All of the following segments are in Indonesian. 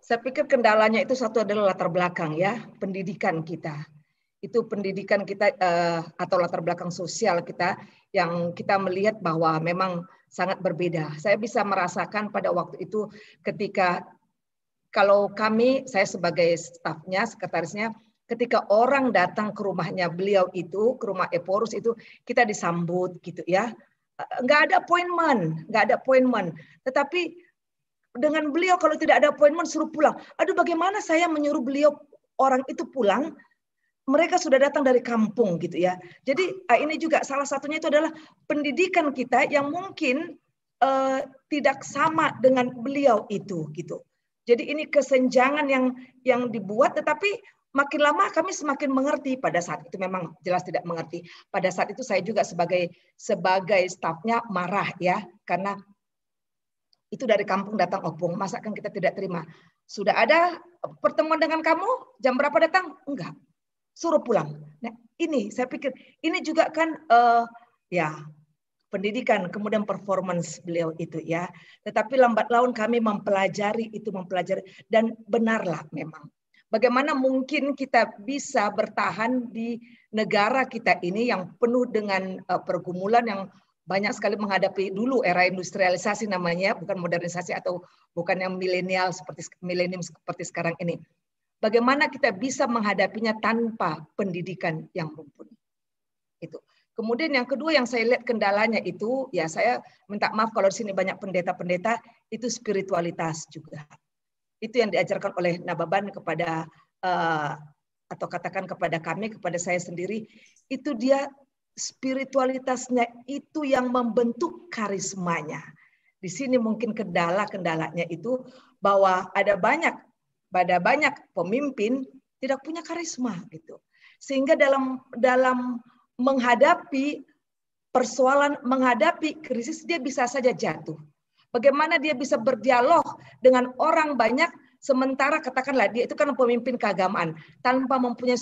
Saya pikir kendalanya itu satu adalah latar belakang ya, pendidikan kita. Itu pendidikan kita atau latar belakang sosial kita yang kita melihat bahwa memang sangat berbeda. Saya bisa merasakan pada waktu itu ketika kalau kami, saya sebagai stafnya, sekretarisnya, ketika orang datang ke rumahnya beliau itu, ke rumah Eporus itu, kita disambut gitu ya. Nggak ada appointment, nggak ada appointment. Tetapi dengan beliau kalau tidak ada appointment suruh pulang. Aduh, bagaimana saya menyuruh beliau orang itu pulang? Mereka sudah datang dari kampung gitu ya. Jadi ini juga salah satunya itu adalah pendidikan kita yang mungkin tidak sama dengan beliau itu gitu. Jadi ini kesenjangan yang dibuat, tetapi makin lama kami semakin mengerti. Pada saat itu memang jelas tidak mengerti. Pada saat itu saya juga sebagai stafnya marah ya, karena itu dari kampung datang opung, masa kan kita tidak terima. Sudah ada pertemuan dengan kamu, jam berapa datang? Enggak, suruh pulang. Nah, ini saya pikir ini juga kan ya pendidikan, kemudian performance beliau itu ya. Tetapi lambat laun kami mempelajari dan benarlah memang. Bagaimana mungkin kita bisa bertahan di negara kita ini yang penuh dengan pergumulan yang banyak sekali menghadapi dulu era industrialisasi namanya, bukan modernisasi atau bukan yang milenial seperti sekarang ini. Bagaimana kita bisa menghadapinya tanpa pendidikan yang mumpuni. Itu. Kemudian yang kedua yang saya lihat kendalanya itu, ya saya minta maaf kalau di sini banyak pendeta-pendeta, itu spiritualitas juga. Itu yang diajarkan oleh Nababan kepada atau katakan kepada kami, kepada saya sendiri, itu dia spiritualitasnya itu yang membentuk karismanya. Di sini mungkin kendalanya itu bahwa ada banyak pemimpin tidak punya karisma gitu. Sehingga dalam menghadapi persoalan, menghadapi krisis dia bisa saja jatuh. Bagaimana dia bisa berdialog dengan orang banyak sementara katakanlah dia itu kan pemimpin keagamaan tanpa mempunyai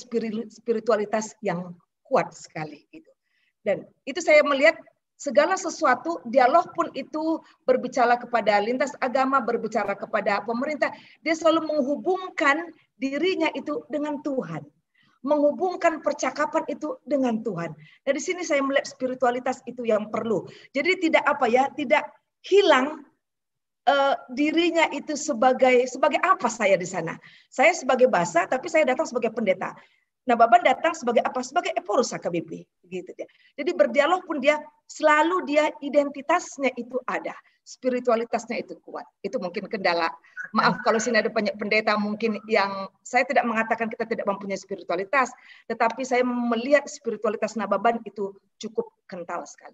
spiritualitas yang kuat sekali gitu. Dan itu saya melihat segala sesuatu, dialog pun itu berbicara kepada lintas agama, berbicara kepada pemerintah, dia selalu menghubungkan dirinya itu dengan Tuhan. Menghubungkan percakapan itu dengan Tuhan. Dari sini saya melihat spiritualitas itu yang perlu. Jadi tidak tidak hilang dirinya itu sebagai apa saya di sana. Saya sebagai basa, tapi saya datang sebagai pendeta. Nababan datang sebagai apa? Sebagai Eporus HKBP, gitu dia. Jadi berdialog pun dia selalu identitasnya itu ada, spiritualitasnya itu kuat. Itu mungkin kendala. Maaf kalau sini ada banyak pendeta mungkin yang saya tidak mengatakan kita tidak mempunyai spiritualitas, tetapi saya melihat spiritualitas Nababan itu cukup kental sekali.